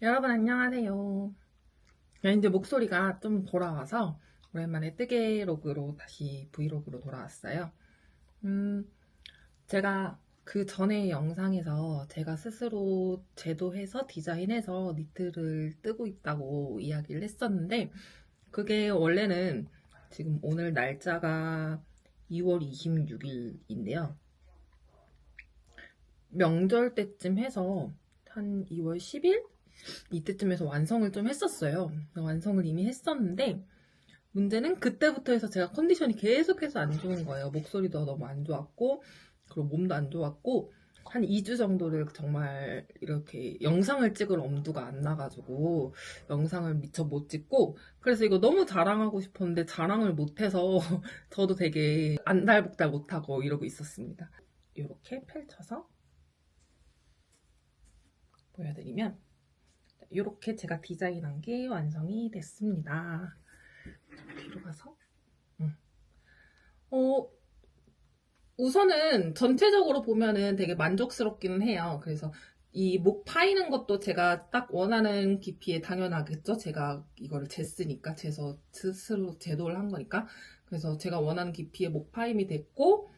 여러분 안녕하세요. 이제 목소리가 좀 돌아와서 오랜만에 뜨개로그로 다시 브이로그로 돌아왔어요. 음, 제가 그 전에 영상에서 제가 스스로 제도해서 디자인해서 니트를 뜨고 있다고 이야기를 했었는데 그게 원래는 지금 오늘 날짜가 2월 26일인데요. 명절 때쯤 해서 한 2월 10일? 이때쯤에서 완성을 좀 했었어요. 완성을 이미 했었는데 문제는 그때부터 해서 제가 컨디션이 계속해서 안 좋은 거예요. 목소리도 너무 안 좋았고 그리고 몸도 안 좋았고 한 2주 정도를 정말 이렇게 영상을 찍을 엄두가 안 나가지고 영상을 미처 못 찍고 그래서 이거 너무 자랑하고 싶었는데 자랑을 못해서 저도 되게 안달복달 못하고 이러고 있었습니다. 이렇게 펼쳐서 보여드리면 이렇게 제가 디자인한 게 완성이 됐습니다. 뒤로 가서 어, 우선은 전체적으로 보면은 되게 만족스럽기는 해요. 그래서 이 목 파이는 것도 제가 딱 원하는 깊이에 당연하겠죠. 제가 이거를 쟀으니까 재서 스스로 제도를 한 거니까. 그래서 제가 원하는 깊이의 목 파임이 됐고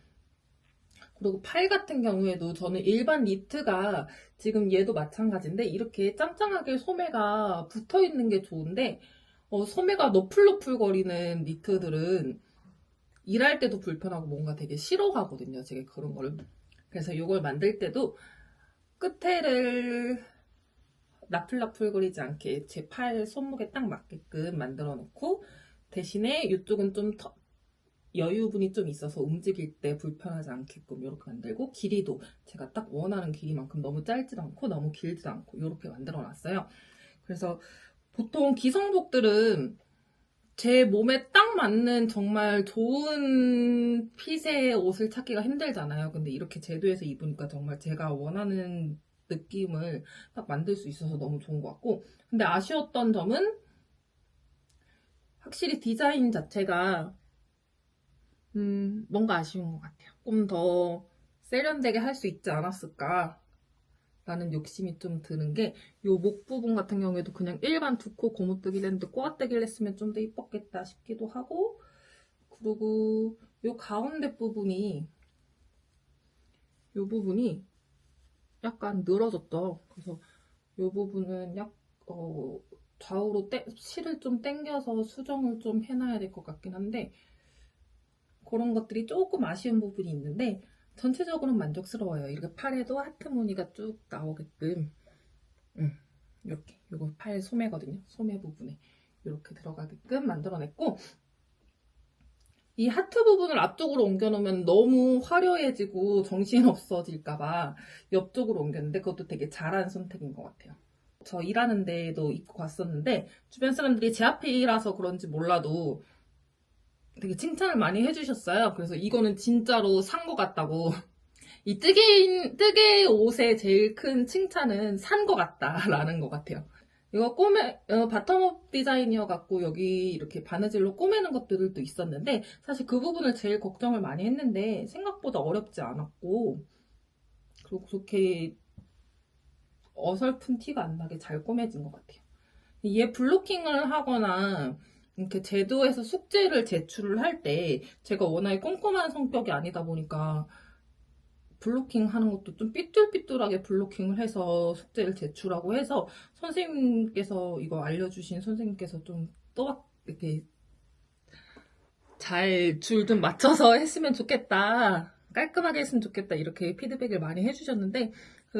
그리고 팔 같은 경우에도 저는 일반 니트가 지금 얘도 마찬가지인데 이렇게 짱짱하게 소매가 붙어 있는 게 좋은데 소매가 너풀너풀거리는 니트들은 일할 때도 불편하고 뭔가 되게 싫어하거든요. 제가 그런 거를. 그래서 이걸 만들 때도 끝에를 나풀나풀거리지 않게 제 팔 손목에 딱 맞게끔 만들어 놓고 대신에 이쪽은 좀 여유분이 좀 있어서 움직일 때 불편하지 않게끔 이렇게 만들고 길이도 제가 딱 원하는 길이만큼 너무 짧지도 않고 너무 길지도 않고 이렇게 만들어 놨어요. 그래서 보통 기성복들은 제 몸에 딱 맞는 정말 좋은 핏의 옷을 찾기가 힘들잖아요. 근데 이렇게 제도해서 입으니까 정말 제가 원하는 느낌을 딱 만들 수 있어서 너무 좋은 것 같고 근데 아쉬웠던 점은 확실히 디자인 자체가 뭔가 아쉬운 것 같아요. 좀 더 세련되게 할 수 있지 않았을까 라는 욕심이 좀 드는 게 요 목 부분 같은 경우에도 그냥 일반 두 코 고무뜨기를 했는데 꼬아뜨기를 했으면 좀 더 이뻤겠다 싶기도 하고 그리고 요 가운데 부분이 요 부분이 약간 늘어졌죠. 그래서 요 부분은 좌우로 실을 좀 당겨서 수정을 좀 해놔야 될 것 같긴 한데 그런 것들이 조금 아쉬운 부분이 있는데 전체적으로는 만족스러워요. 이렇게 팔에도 하트 무늬가 쭉 나오게끔 이렇게 이거 팔 소매거든요. 소매 부분에 이렇게 들어가게끔 만들어냈고 이 하트 부분을 앞쪽으로 옮겨놓으면 너무 화려해지고 정신없어질까봐 옆쪽으로 옮겼는데 그것도 되게 잘한 선택인 것 같아요. 저 일하는 데도 입고 갔었는데 주변 사람들이 제 앞에 일해서 그런지 몰라도 되게 칭찬을 많이 해주셨어요. 그래서 이거는 진짜로 산 것 같다고. 이 뜨개 옷의 제일 큰 칭찬은 산 것 같다라는 것 같아요. 이거 바텀업 디자인이어갖고 여기 이렇게 바느질로 꼬매는 것들도 있었는데 사실 그 부분을 제일 걱정을 많이 했는데 생각보다 어렵지 않았고 그리고 그렇게 어설픈 티가 안 나게 잘 꼬매진 것 같아요. 얘 블로킹을 하거나 이렇게 제도에서 숙제를 제출을 할 때 제가 워낙에 꼼꼼한 성격이 아니다 보니까 블로킹 하는 것도 좀 삐뚤삐뚤하게 블로킹을 해서 숙제를 제출하고 해서 선생님께서 이거 알려주신 선생님께서 좀 또박 이렇게 잘 줄 좀 맞춰서 했으면 좋겠다. 깔끔하게 했으면 좋겠다. 이렇게 피드백을 많이 해주셨는데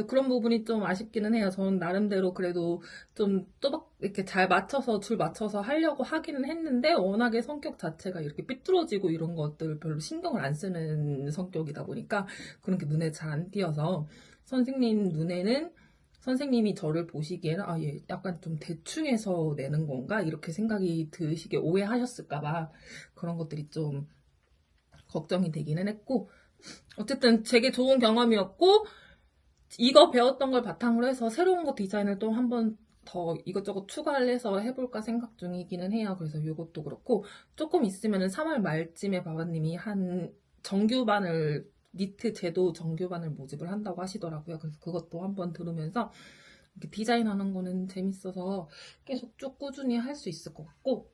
그런 부분이 좀 아쉽기는 해요. 저는 나름대로 그래도 좀 또박 이렇게 잘 맞춰서 줄 맞춰서 하려고 하기는 했는데 워낙에 성격 자체가 이렇게 삐뚤어지고 이런 것들 별로 신경을 안 쓰는 성격이다 보니까 그런 게 눈에 잘 안 띄어서 선생님 눈에는 선생님이 저를 보시기에는 얘 약간 좀 대충해서 내는 건가 이렇게 생각이 드시게 오해하셨을까봐 그런 것들이 좀 걱정이 되기는 했고 어쨌든 되게 좋은 경험이었고 이거 배웠던 걸 바탕으로 해서 새로운 거 디자인을 또 한번 더 이것저것 추가를 해서 해볼까 생각 중이기는 해요. 그래서 이것도 그렇고 조금 있으면은 3월 말쯤에 바바님이 한 정규반을 니트 제도 정규반을 모집을 한다고 하시더라고요. 그래서 그것도 한번 들으면서 이렇게 디자인하는 거는 재밌어서 계속 쭉 꾸준히 할 수 있을 것 같고,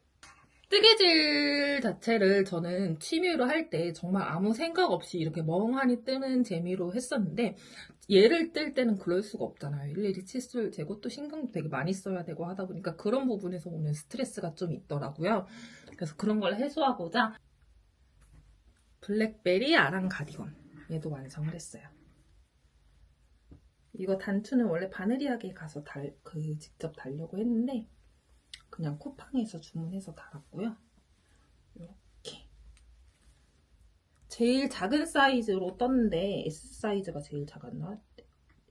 뜨개질 자체를 저는 취미로 할 때 정말 아무 생각 없이 이렇게 멍하니 뜨는 재미로 했었는데, 얘를 뜰 때는 그럴 수가 없잖아요. 일일이 칫솔 재고 또 신경도 되게 많이 써야 되고 하다 보니까 그런 부분에서 오는 스트레스가 좀 있더라고요. 그래서 그런 걸 해소하고자 블랙베리 아랑 가디건 얘도 완성을 했어요. 이거 단추는 원래 바느리하게 가서 직접 달려고 했는데 그냥 쿠팡에서 주문해서 달았고요. 이렇게 제일 작은 사이즈로 떴는데 S 사이즈가 제일 작았나?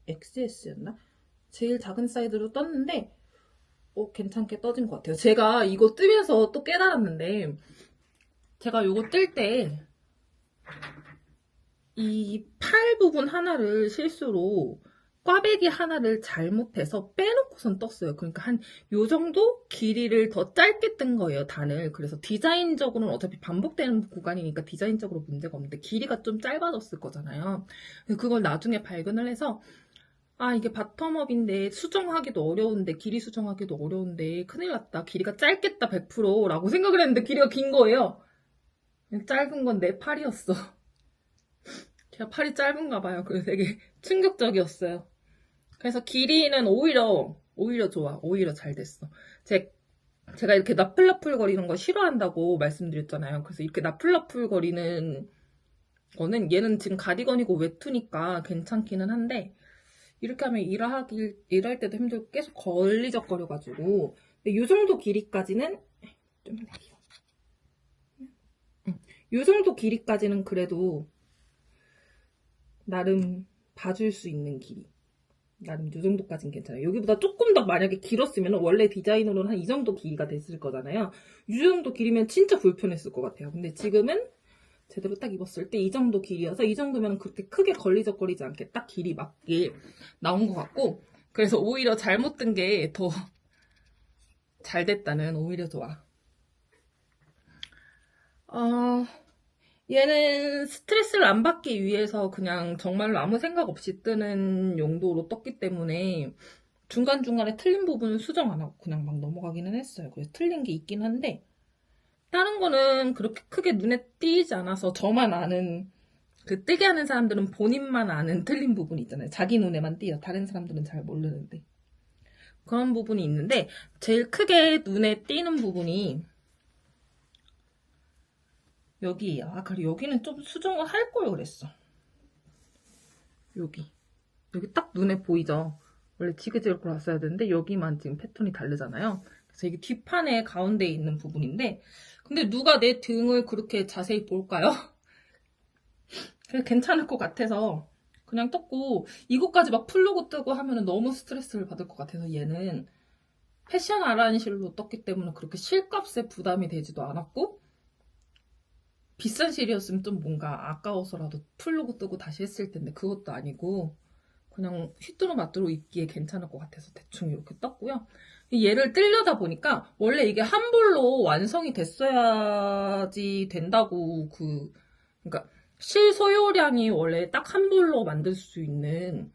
XS였나? 제일 작은 사이즈로 떴는데 괜찮게 떠진 것 같아요. 제가 이거 뜨면서 또 깨달았는데 제가 이거 뜰 때 이 팔 부분 하나를 실수로 꽈배기 하나를 잘못해서 빼놓고선 떴어요. 그러니까 한 요 정도 길이를 더 짧게 뜬 거예요, 단을. 그래서 디자인적으로는 어차피 반복되는 구간이니까 디자인적으로 문제가 없는데 길이가 좀 짧아졌을 거잖아요. 그걸 나중에 발견을 해서 이게 바텀업인데 수정하기도 어려운데 길이 수정하기도 어려운데 큰일 났다. 길이가 짧겠다 100%라고 생각을 했는데 길이가 긴 거예요. 짧은 건 내 팔이었어. 제가 팔이 짧은가 봐요. 그래서 되게 충격적이었어요. 그래서 길이는 오히려 좋아. 오히려 잘 됐어. 제가 이렇게 나풀나풀 거리는 거 싫어한다고 말씀드렸잖아요. 그래서 이렇게 나풀나풀 거리는 거는 얘는 지금 가디건이고 외투니까 괜찮기는 한데 이렇게 하면 일할 때도 힘들고 계속 걸리적거려가지고 근데 요 정도 길이까지는 좀 내려. 요 정도 길이까지는 그래도 나름 봐줄 수 있는 길이. 나름 요 정도까지는 괜찮아요. 여기보다 조금 더 만약에 길었으면 원래 디자인으로는 한 이 정도 길이가 됐을 거잖아요. 이 정도 길이면 진짜 불편했을 것 같아요. 근데 지금은 제대로 딱 입었을 때 이 정도 길이어서 이 정도면 그렇게 크게 걸리적거리지 않게 딱 길이 맞게 나온 것 같고 그래서 오히려 잘못 든 게 더 잘 됐다는 오히려 좋아. 얘는 스트레스를 안 받기 위해서 그냥 정말로 아무 생각 없이 뜨는 용도로 떴기 때문에 중간중간에 틀린 부분은 수정 안 하고 그냥 막 넘어가기는 했어요. 그래서 틀린 게 있긴 한데 다른 거는 그렇게 크게 눈에 띄지 않아서 저만 아는 그 뜨게 하는 사람들은 본인만 아는 틀린 부분이 있잖아요. 자기 눈에만 띄어. 다른 사람들은 잘 모르는데 그런 부분이 있는데 제일 크게 눈에 띄는 부분이 여기예요. 그리고 여기는 좀 수정을 할 걸 그랬어. 여기 딱 눈에 보이죠? 원래 지그재그로 왔어야 되는데 여기만 지금 패턴이 다르잖아요. 그래서 이게 뒷판에 가운데에 있는 부분인데 근데 누가 내 등을 그렇게 자세히 볼까요? 괜찮을 것 같아서 그냥 떴고 이것까지 막 풀르고 뜨고 하면 너무 스트레스를 받을 것 같아서 얘는 패션 아란실로 떴기 때문에 그렇게 실값에 부담이 되지도 않았고 비싼 실이었으면 좀 뭔가 아까워서라도 풀르고 뜨고 다시 했을 텐데 그것도 아니고 그냥 휘뚜루마뚜루 입기에 괜찮을 것 같아서 대충 이렇게 떴고요. 얘를 뜰려다 보니까 원래 이게 한 볼로 완성이 됐어야지 된다고 그러니까 실 소요량이 원래 딱 한 볼로 만들 수 있는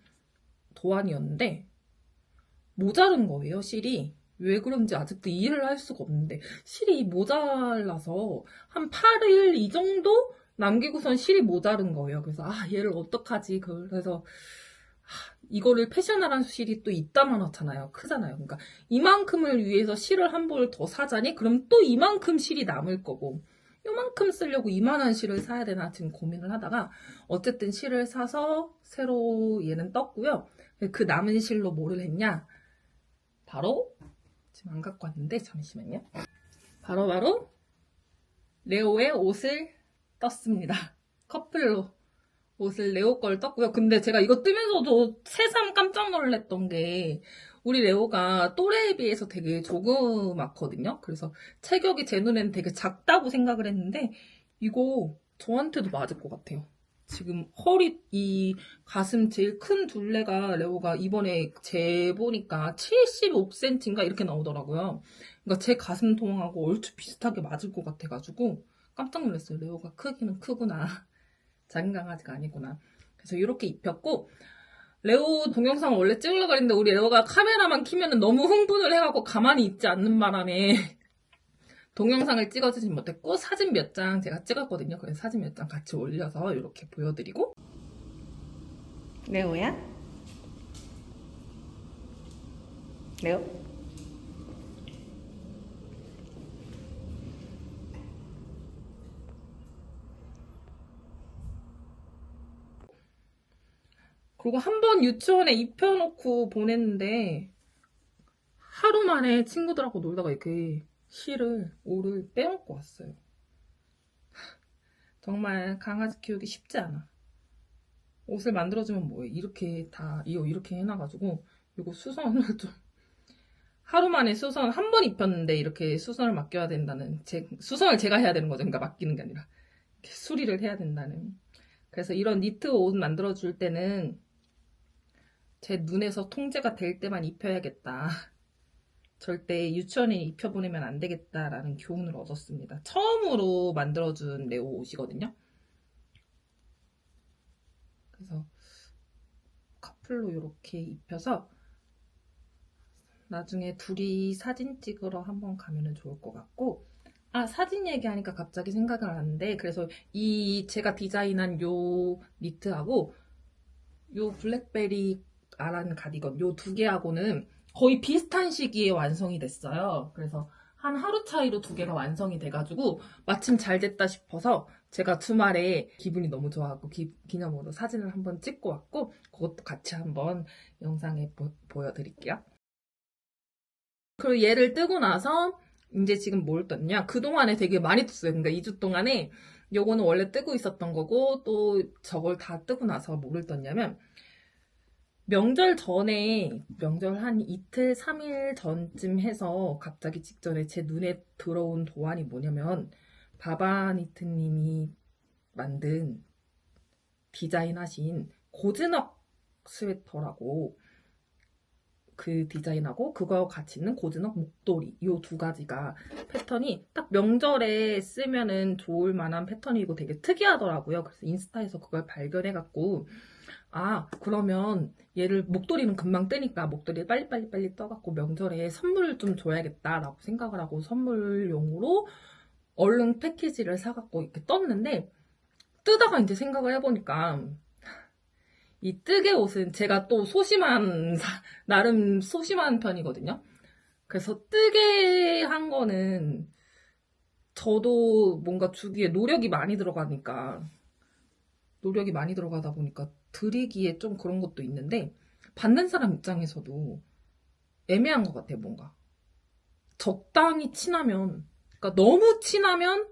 도안이었는데 모자른 거예요, 실이. 왜 그런지 아직도 이해를 할 수가 없는데 실이 모자라서 한 8일 이 정도 남기고선 실이 모자른 거예요. 그래서 얘를 어떡하지? 그래서 이거를 패셔너한 실이 또 이따만 하잖아요. 크잖아요. 그러니까 이만큼을 위해서 실을 한 벌 더 사자니? 그럼 또 이만큼 실이 남을 거고 요만큼 쓰려고 이만한 실을 사야 되나 지금 고민을 하다가 어쨌든 실을 사서 새로 얘는 떴고요. 그 남은 실로 뭐를 했냐? 바로 지금 안 갖고 왔는데 잠시만요. 바로 레오의 옷을 떴습니다. 커플로 옷을 레오 걸 떴고요. 근데 제가 이거 뜨면서도 새삼 깜짝 놀랐던 게 우리 레오가 또래에 비해서 되게 조그맣거든요. 그래서 체격이 제 눈에는 되게 작다고 생각을 했는데 이거 저한테도 맞을 것 같아요. 지금 이 가슴 제일 큰 둘레가 레오가 이번에 재보니까 75cm인가 이렇게 나오더라고요. 그러니까 제 가슴 통하고 얼추 비슷하게 맞을 것 같아가지고 깜짝 놀랐어요. 레오가 크기는 크구나. 작은 강아지가 아니구나. 그래서 이렇게 입혔고 레오 동영상을 원래 찍으려고 했는데 우리 레오가 카메라만 키면은 너무 흥분을 해갖고 가만히 있지 않는 바람에 동영상을 찍어주진 못했고 사진 몇 장 제가 찍었거든요. 그래서 사진 몇 장 같이 올려서 이렇게 보여드리고. 레오야? 레오? 그리고 한 번 유치원에 입혀놓고 보냈는데 하루 만에 친구들하고 놀다가 이렇게 오를 빼먹고 왔어요. 정말 강아지 키우기 쉽지 않아. 옷을 만들어주면 뭐해. 이렇게 해놔가지고 이거 수선을 좀 하루 만에 수선 한 번 입혔는데 이렇게 수선을 맡겨야 된다는 수선을 제가 해야 되는 거죠. 그러니까 맡기는 게 아니라 이렇게 수리를 해야 된다는. 그래서 이런 니트 옷 만들어줄 때는 제 눈에서 통제가 될 때만 입혀야겠다. 절대 유치원에 입혀보내면 안 되겠다라는 교훈을 얻었습니다. 처음으로 만들어준 레오 옷이거든요. 그래서 커플로 이렇게 입혀서 나중에 둘이 사진 찍으러 한번 가면 좋을 것 같고, 사진 얘기하니까 갑자기 생각이 나는데, 그래서 제가 디자인한 요 니트하고 요 블랙베리 아란 가디건 요 두 개하고는 거의 비슷한 시기에 완성이 됐어요. 그래서 한 하루 차이로 두 개가 완성이 돼가지고 마침 잘 됐다 싶어서 제가 주말에 기분이 너무 좋아하고 기념으로 사진을 한번 찍고 왔고, 그것도 같이 한번 영상에 보여드릴게요. 그리고 얘를 뜨고 나서 이제 지금 뭘 떴냐? 그동안에 되게 많이 떴어요. 그러니까 2주 동안에 요거는 원래 뜨고 있었던 거고, 또 저걸 다 뜨고 나서 뭐를 떴냐면, 명절 한 이틀, 3일 전쯤 해서 갑자기 직전에 제 눈에 들어온 도안이 뭐냐면, 바바니트님이 만든 디자인하신 고즈넉 스웨터라고, 그 디자인하고 그거 같이 있는 고즈넉 목도리, 요 두 가지가 패턴이 딱 명절에 쓰면은 좋을 만한 패턴이고 되게 특이하더라고요. 그래서 인스타에서 그걸 발견해갖고, 그러면 얘를 목도리는 금방 뜨니까 목도리 빨리 떠갖고 명절에 선물을 좀 줘야겠다라고 생각을 하고 선물용으로 얼른 패키지를 사갖고 이렇게 떴는데, 뜨다가 이제 생각을 해보니까 이 뜨개 옷은 제가 또 나름 소심한 편이거든요. 그래서 뜨개 한 거는 저도 뭔가 주기에 노력이 많이 들어가다 보니까 드리기에 좀 그런 것도 있는데, 받는 사람 입장에서도 애매한 것 같아요, 뭔가. 적당히 친하면, 그러니까 너무 친하면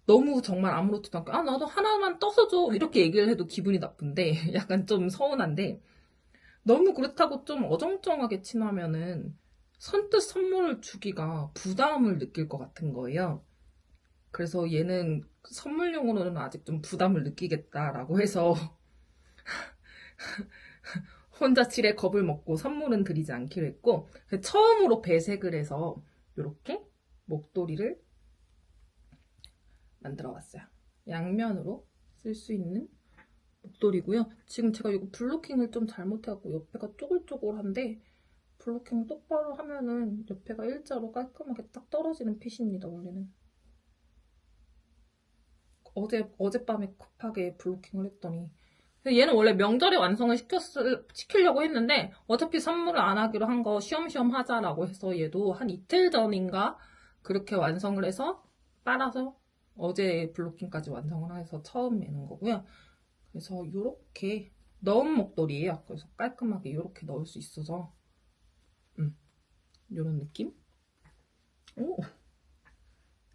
너무 정말 아무렇지도 않고, 나도 하나만 떠서 줘. 이렇게 얘기를 해도 기분이 나쁜데, 약간 좀 서운한데, 너무 그렇다고 좀 어정쩡하게 친하면은 선뜻 선물을 주기가 부담을 느낄 것 같은 거예요. 그래서 얘는 선물용으로는 아직 좀 부담을 느끼겠다라고 해서 혼자 칠에 겁을 먹고 선물은 드리지 않기로 했고, 처음으로 배색을 해서 이렇게 목도리를 만들어 왔어요. 양면으로 쓸 수 있는 목도리고요. 지금 제가 이거 블로킹을 좀 잘못해갖고 옆에가 쪼글쪼글한데, 블로킹 똑바로 하면은 옆에가 일자로 깔끔하게 딱 떨어지는 핏입니다, 원래는. 어젯밤에 급하게 블로킹을 했더니, 얘는 원래 명절에 완성을 시키려고 했는데, 어차피 선물을 안 하기로 한 거 쉬엄쉬엄 하자라고 해서 얘도 한 이틀 전인가 그렇게 완성을 해서 빨아서 어제 블로킹까지 완성을 해서 처음 매는 거고요. 그래서 이렇게 넣은 목도리예요. 그래서 깔끔하게 이렇게 넣을 수 있어서 이런 느낌? 오,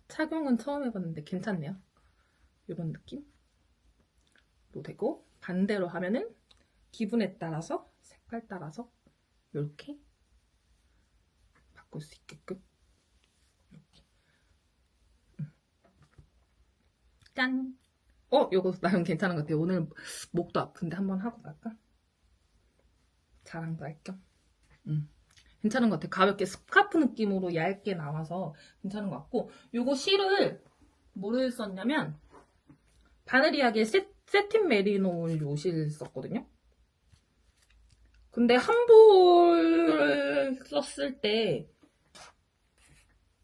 착용은 처음 해봤는데 괜찮네요. 이런 느낌도 되고, 반대로 하면은 기분에 따라서 색깔 따라서 이렇게 바꿀 수 있게끔 이렇게. 짠! 요거 나름 괜찮은 것 같아요. 오늘 목도 아픈데 한번 하고 갈까? 자랑도 할 겸. 괜찮은 것 같아요. 가볍게 스카프 느낌으로 얇게 나와서 괜찮은 것 같고, 요거 실을 뭐를 썼냐면 바느리하게 세틴 메리노 요 실 썼거든요. 근데 한 벌 썼을 때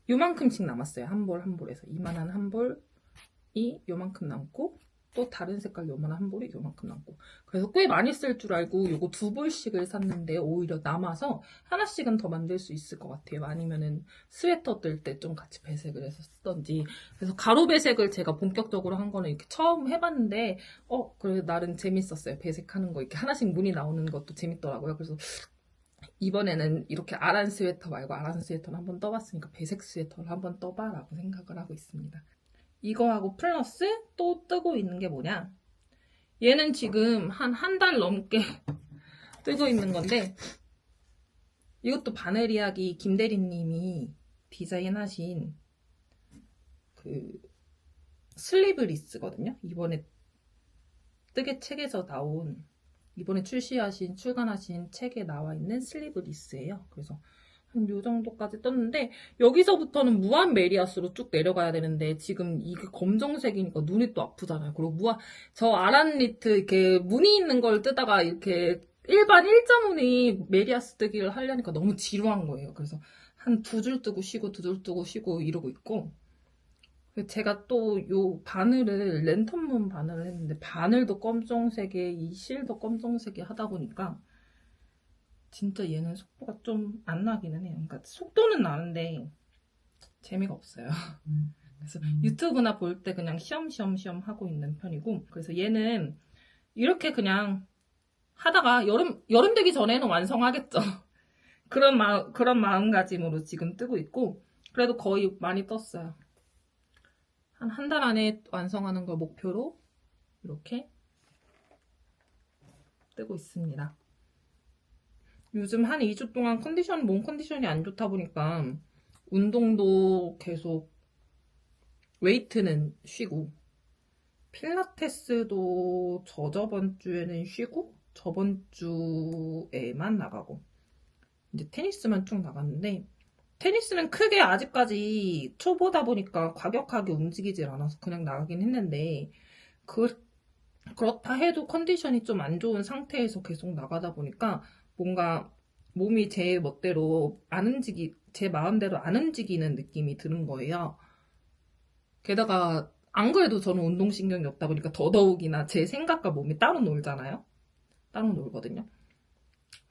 요만큼씩 남았어요. 한 볼에서 이만한 한 볼이 요만큼 남고 또 다른 색깔 요만한 한 볼이 요만큼 남고 그래서 꽤 많이 쓸 줄 알고 요거 2볼씩을 샀는데 오히려 남아서 하나씩은 더 만들 수 있을 것 같아요. 아니면은 스웨터 뜰 때 좀 같이 배색을 해서 쓰던지. 그래서 가로 배색을 제가 본격적으로 한 거는 이렇게 처음 해봤는데 그래 나름 재밌었어요. 배색하는 거 이렇게 하나씩 무늬 나오는 것도 재밌더라고요. 그래서 이번에는 이렇게 아란 스웨터 말고 아란 스웨터를 한번 떠봤으니까 배색 스웨터를 한번 떠봐라고 생각을 하고 있습니다. 이거하고 플러스 또 뜨고 있는 게 뭐냐? 얘는 지금 한 달 넘게 뜨고 있는 건데 이것도 바늘이야기 김대리님이 디자인하신 그 슬리브 리스거든요. 이번에 뜨개 책에서 나온 이번에 출간하신 책에 나와 있는 슬리브 리스예요. 그래서 한 요 정도까지 떴는데 여기서부터는 무한 메리아스로 쭉 내려가야 되는데 지금 이게 검정색이니까 눈이 또 아프잖아요. 그리고 저 아란 니트 이렇게 무늬 있는 걸 뜨다가 이렇게 일반 일자 무늬 메리아스 뜨기를 하려니까 너무 지루한 거예요. 그래서 한 2줄 뜨고 쉬고 2줄 뜨고 쉬고 이러고 있고 제가 또 요 바늘을 랜턴문 바늘을 했는데 바늘도 검정색에 이 실도 검정색에 하다 보니까 진짜 얘는 속도가 좀 안 나기는 해요. 그러니까 속도는 나는데 재미가 없어요. 그래서 유튜브나 볼 때 그냥 시험시험 하고 있는 편이고 그래서 얘는 이렇게 그냥 하다가 여름 되기 전에는 완성하겠죠. 그런 마음가짐으로 지금 뜨고 있고 그래도 거의 많이 떴어요. 한 달 안에 완성하는 걸 목표로 이렇게 뜨고 있습니다. 요즘 한 2주 동안 몸 컨디션이 안 좋다 보니까 운동도 계속 웨이트는 쉬고 필라테스도 저저번 주에는 쉬고 저번 주에만 나가고 이제 테니스만 쭉 나갔는데 테니스는 크게 아직까지 초보다 보니까 과격하게 움직이질 않아서 그냥 나가긴 했는데 그렇다 해도 컨디션이 좀 안 좋은 상태에서 계속 나가다 보니까 뭔가 몸이 제 멋대로 제 마음대로 안 움직이는 느낌이 드는 거예요. 게다가 안 그래도 저는 운동신경이 없다 보니까 더더욱이나 제 생각과 몸이 따로 놀잖아요. 따로 놀거든요.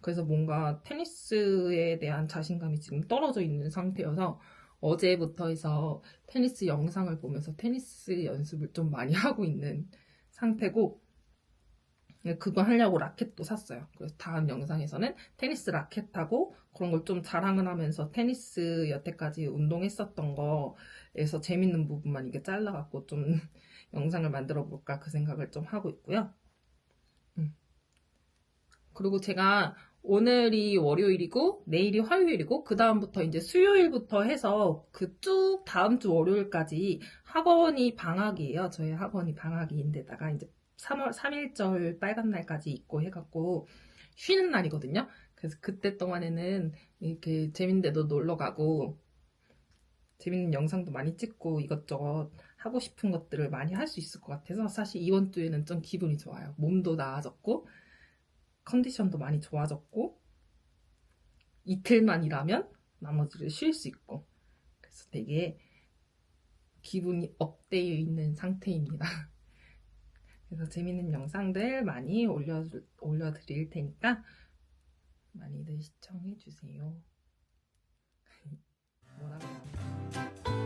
그래서 뭔가 테니스에 대한 자신감이 지금 떨어져 있는 상태여서 어제부터 해서 테니스 영상을 보면서 테니스 연습을 좀 많이 하고 있는 상태고 그거 하려고 라켓도 샀어요. 그래서 다음 영상에서는 테니스 라켓하고 그런 걸 좀 자랑을 하면서 테니스 여태까지 운동했었던 거에서 재밌는 부분만 이게 잘라갖고 좀 영상을 만들어 볼까 그 생각을 좀 하고 있고요. 그리고 제가 오늘이 월요일이고 내일이 화요일이고 그 다음부터 이제 수요일부터 해서 그 쭉 다음 주 월요일까지 학원이 방학이에요. 저희 학원이 방학인데다가 이제 3월 3일절 빨간 날까지 있고 해갖고 쉬는 날이거든요. 그래서 그때 동안에는 이렇게 재밌는 데도 놀러 가고 재밌는 영상도 많이 찍고 이것저것 하고 싶은 것들을 많이 할 수 있을 것 같아서 사실 이번 주에는 좀 기분이 좋아요. 몸도 나아졌고 컨디션도 많이 좋아졌고 이틀만 일하면 나머지를 쉴 수 있고 그래서 되게 기분이 업되어 있는 상태입니다. 그래서 재밌는 영상들 많이 올려드릴 테니까 많이들 시청해주세요. 뭐라고요?